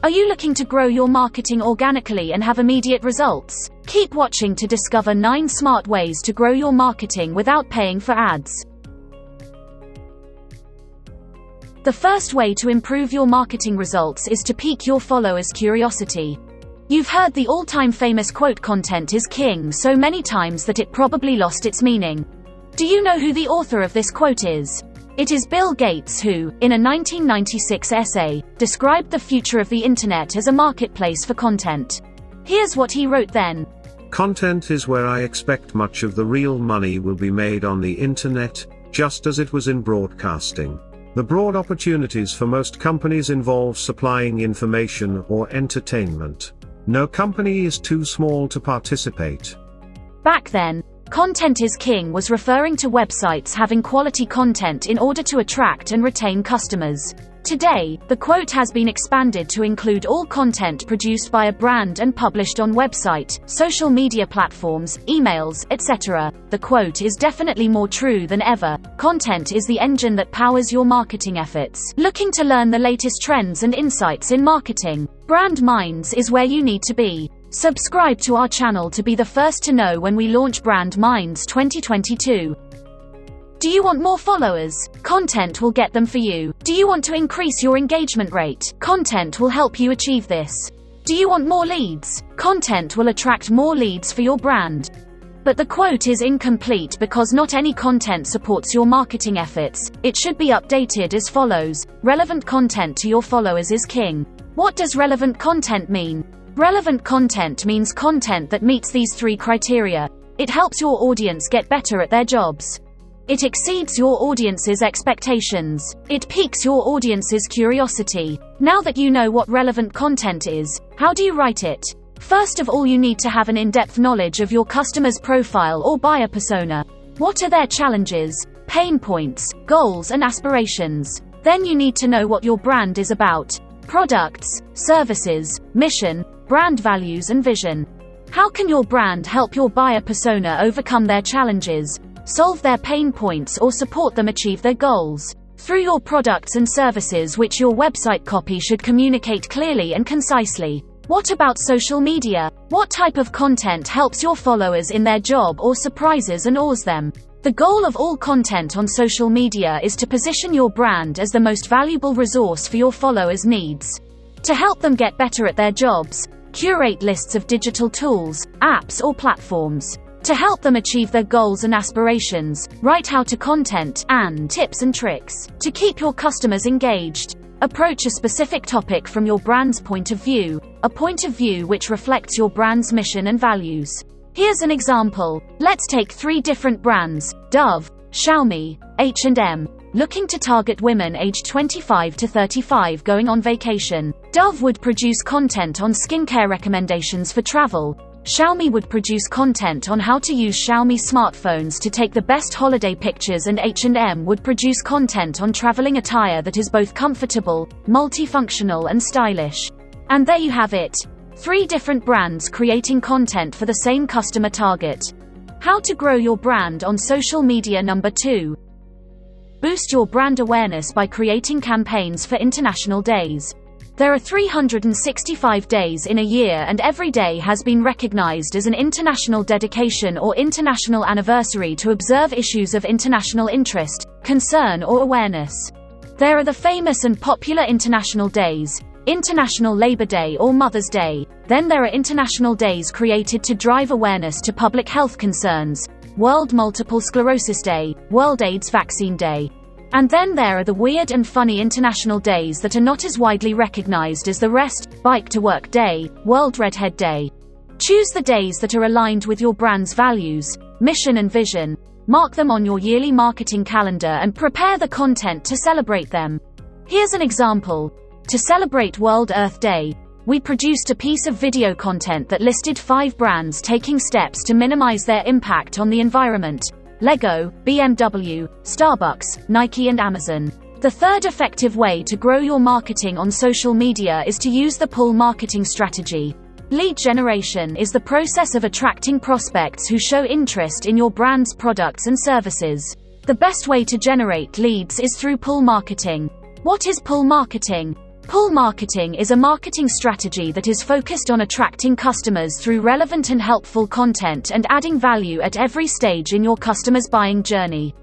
Are you looking to grow your marketing organically and have immediate results? Keep watching to discover 9 smart ways to grow your marketing without paying for ads. The first way to improve your marketing results is to pique your followers' curiosity. You've heard the all-time famous quote, "Content is king," so many times that it probably lost its meaning. Do you know who the author of this quote is? It is Bill Gates who, in a 1996 essay, described the future of the internet as a marketplace for content. Here's what he wrote then. Content is where I expect much of the real money will be made on the internet, just as it was in broadcasting. The broad opportunities for most companies involve supplying information or entertainment. No company is too small to participate. Back then, content is king was referring to websites having quality content in order to attract and retain customers. Today, the quote has been expanded to include all content produced by a brand and published on website, social media platforms, emails, etc. The quote is definitely more true than ever. Content is the engine that powers your marketing efforts. Looking to learn the latest trends and insights in marketing? Brand Minds is where you need to be. Subscribe to our channel to be the first to know when we launch Brand Minds 2022. Do you want more followers? Content will get them for you. Do you want to increase your engagement rate? Content will help you achieve this. Do you want more leads? Content will attract more leads for your brand. But the quote is incomplete because not any content supports your marketing efforts. It should be updated as follows. Relevant content to your followers is king. What does relevant content mean? Relevant content means content that meets these 3 criteria. It helps your audience get better at their jobs. It exceeds your audience's expectations. It piques your audience's curiosity. Now that you know what relevant content is, how do you write it? First of all, you need to have an in-depth knowledge of your customer's profile or buyer persona. What are their challenges, pain points, goals, and aspirations? Then you need to know what your brand is about. Products, services, mission, brand values, and vision. How can your brand help your buyer persona overcome their challenges, solve their pain points, or support them achieve their goals? Through your products and services, which your website copy should communicate clearly and concisely. What about social media? What type of content helps your followers in their job or surprises and awes them? The goal of all content on social media is to position your brand as the most valuable resource for your followers' needs. To help them get better at their jobs, curate lists of digital tools, apps, or platforms. To help them achieve their goals and aspirations, write how-to content and tips and tricks. To keep your customers engaged, approach a specific topic from your brand's point of view, a point of view which reflects your brand's mission and values. Here's an example. Let's take 3 different brands: Dove, Xiaomi, H&M. Looking to target women aged 25 to 35 going on vacation. Dove would produce content on skincare recommendations for travel. Xiaomi would produce content on how to use Xiaomi smartphones to take the best holiday pictures, and H&M would produce content on traveling attire that is both comfortable, multifunctional, and stylish. And there you have it. 3 different brands creating content for the same customer target. How to grow your brand on social media. Number 2. Boost your brand awareness by creating campaigns for international days. There are 365 days in a year, and every day has been recognized as an international dedication or international anniversary to observe issues of international interest, concern, or awareness. There are the famous and popular international days: International Labor Day or Mother's Day. Then there are international days created to drive awareness to public health concerns: World Multiple Sclerosis Day, World AIDS Vaccine Day. And then there are the weird and funny international days that are not as widely recognized as the rest: Bike to Work Day, World Redhead Day. Choose the days that are aligned with your brand's values, mission, and vision. Mark them on your yearly marketing calendar and prepare the content to celebrate them. Here's an example. To celebrate World Earth Day, we produced a piece of video content that listed 5 brands taking steps to minimize their impact on the environment: Lego, BMW, Starbucks, Nike, and Amazon. The third effective way to grow your marketing on social media is to use the pull marketing strategy. Lead generation is the process of attracting prospects who show interest in your brand's products and services. The best way to generate leads is through pull marketing. What is pull marketing? Pull marketing is a marketing strategy that is focused on attracting customers through relevant and helpful content and adding value at every stage in your customer's buying journey.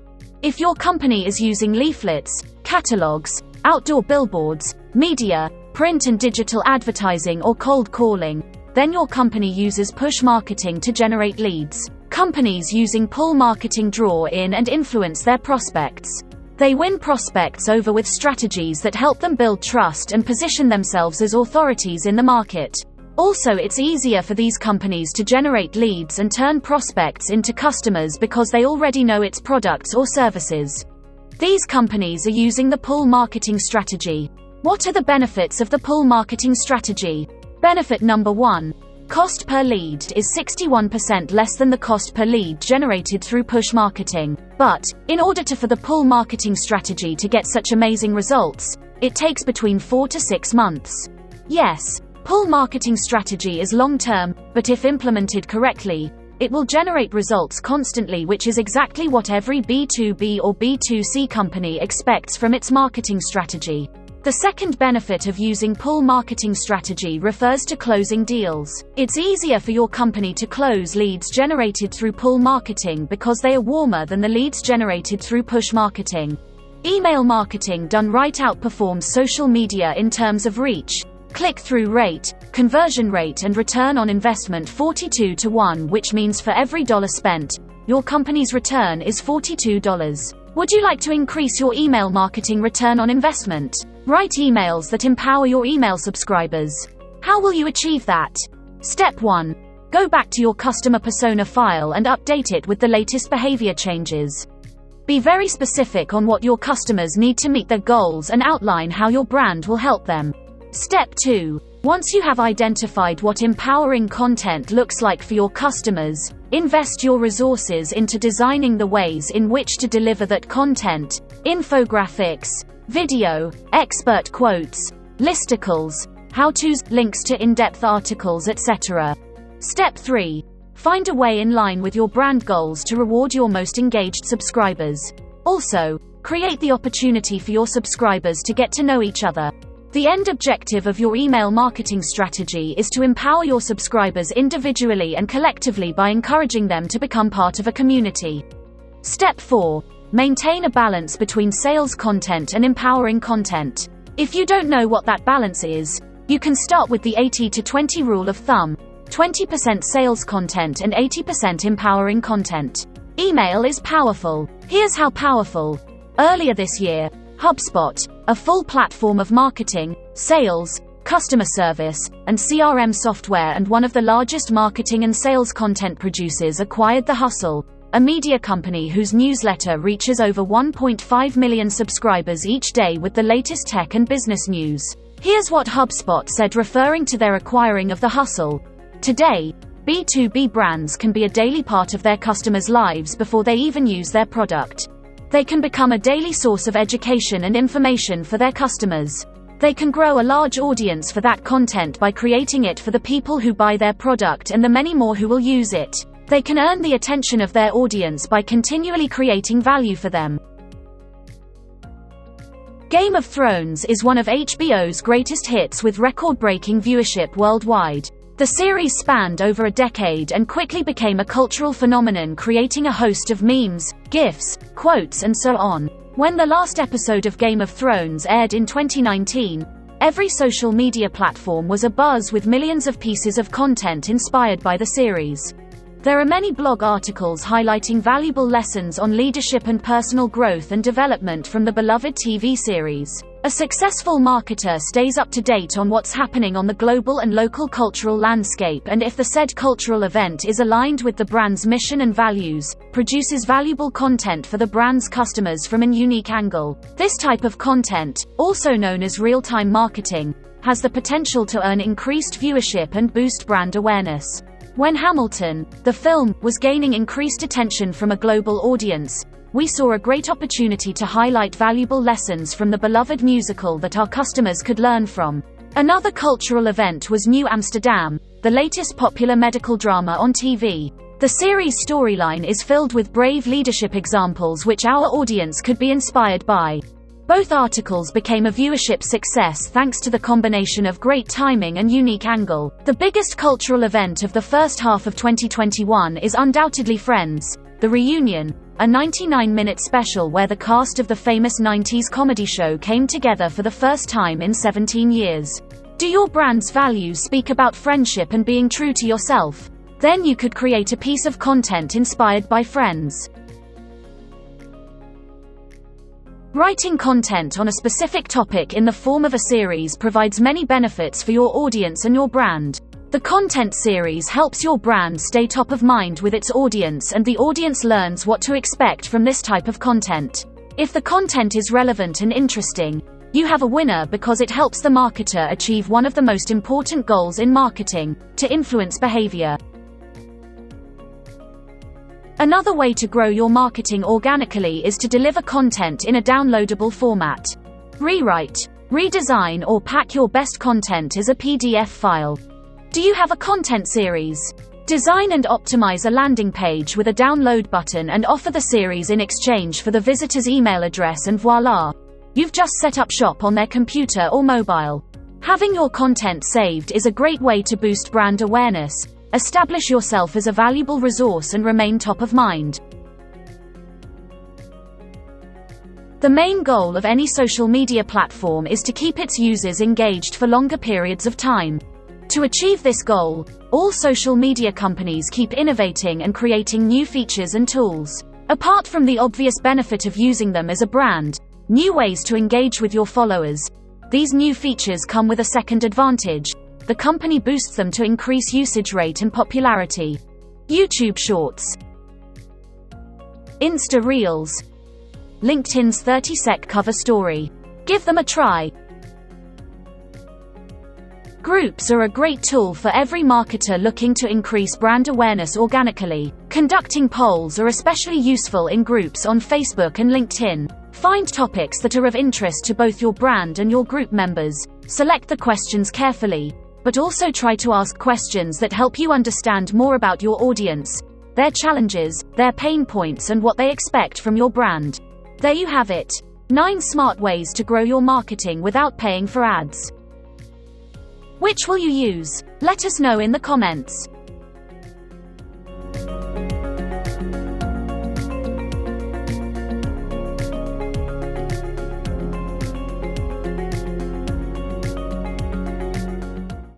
If your company is using leaflets, catalogs, outdoor billboards, media, print and digital advertising or cold calling, then your company uses push marketing to generate leads. Companies using pull marketing draw in and influence their prospects. They win prospects over with strategies that help them build trust and position themselves as authorities in the market. Also, it's easier for these companies to generate leads and turn prospects into customers because they already know its products or services. These companies are using the pull marketing strategy. What are the benefits of the pull marketing strategy? Benefit number 1. Cost per lead is 61% less than the cost per lead generated through push marketing. But, in order for the pull marketing strategy to get such amazing results, it takes between 4 to 6 months. Yes, pull marketing strategy is long-term, but if implemented correctly, it will generate results constantly, which is exactly what every B2B or B2C company expects from its marketing strategy. The second benefit of using pull marketing strategy refers to closing deals. It's easier for your company to close leads generated through pull marketing because they are warmer than the leads generated through push marketing. Email marketing done right outperforms social media in terms of reach, click-through rate, conversion rate and return on investment 42 to 1, which means for every dollar spent, your company's return is $42. Would you like to increase your email marketing return on investment? Write emails that empower your email subscribers. How will you achieve that? Step 1. Go back to your customer persona file and update it with the latest behavior changes. Be very specific on what your customers need to meet their goals and outline how your brand will help them. Step 2. Once you have identified what empowering content looks like for your customers, invest your resources into designing the ways in which to deliver that content: infographics, video, expert quotes, listicles, how-tos, links to in-depth articles, etc. Step 3. Find a way in line with your brand goals to reward your most engaged subscribers. Also, create the opportunity for your subscribers to get to know each other. The end objective of your email marketing strategy is to empower your subscribers individually and collectively by encouraging them to become part of a community. Step 4. Maintain a balance between sales content and empowering content. If you don't know what that balance is, you can start with the 80-20 rule of thumb: 20% sales content and 80% empowering content. Email is powerful. Here's how powerful. Earlier this year, HubSpot, a full platform of marketing, sales, customer service, and CRM software and one of the largest marketing and sales content producers, acquired The Hustle, a media company whose newsletter reaches over 1.5 million subscribers each day with the latest tech and business news. Here's what HubSpot said referring to their acquiring of The Hustle. Today, B2B brands can be a daily part of their customers' lives before they even use their product. They can become a daily source of education and information for their customers. They can grow a large audience for that content by creating it for the people who buy their product and the many more who will use it. They can earn the attention of their audience by continually creating value for them. Game of Thrones is one of HBO's greatest hits with record-breaking viewership worldwide. The series spanned over a decade and quickly became a cultural phenomenon, creating a host of memes, GIFs, quotes and so on. When the last episode of Game of Thrones aired in 2019, every social media platform was abuzz with millions of pieces of content inspired by the series. There are many blog articles highlighting valuable lessons on leadership and personal growth and development from the beloved TV series. A successful marketer stays up to date on what's happening on the global and local cultural landscape, and if the said cultural event is aligned with the brand's mission and values, produces valuable content for the brand's customers from a unique angle. This type of content, also known as real-time marketing, has the potential to earn increased viewership and boost brand awareness. When Hamilton, the film, was gaining increased attention from a global audience, we saw a great opportunity to highlight valuable lessons from the beloved musical that our customers could learn from. Another cultural event was New Amsterdam, the latest popular medical drama on TV. The series' storyline is filled with brave leadership examples which our audience could be inspired by. Both articles became a viewership success thanks to the combination of great timing and unique angle. The biggest cultural event of the first half of 2021 is undoubtedly Friends, The Reunion, a 99-minute special where the cast of the famous 90s comedy show came together for the first time in 17 years. Do your brand's values speak about friendship and being true to yourself? Then you could create a piece of content inspired by Friends. Writing content on a specific topic in the form of a series provides many benefits for your audience and your brand. The content series helps your brand stay top of mind with its audience, and the audience learns what to expect from this type of content. If the content is relevant and interesting, you have a winner because it helps the marketer achieve one of the most important goals in marketing: to influence behavior. Another way to grow your marketing organically is to deliver content in a downloadable format. Rewrite, redesign, or pack your best content as a PDF file. Do you have a content series? Design and optimize a landing page with a download button and offer the series in exchange for the visitor's email address, and voila! You've just set up shop on their computer or mobile. Having your content saved is a great way to boost brand awareness, establish yourself as a valuable resource, and remain top of mind. The main goal of any social media platform is to keep its users engaged for longer periods of time. To achieve this goal, all social media companies keep innovating and creating new features and tools. Apart from the obvious benefit of using them as a brand, new ways to engage with your followers, these new features come with a second advantage. The company boosts them to increase usage rate and popularity. YouTube Shorts, Insta Reels, LinkedIn's 30-sec cover story. Give them a try. Groups are a great tool for every marketer looking to increase brand awareness organically. Conducting polls are especially useful in groups on Facebook and LinkedIn. Find topics that are of interest to both your brand and your group members. Select the questions carefully, but also try to ask questions that help you understand more about your audience, their challenges, their pain points, and what they expect from your brand. There you have it. 9 smart ways to grow your marketing without paying for ads. Which will you use? Let us know in the comments.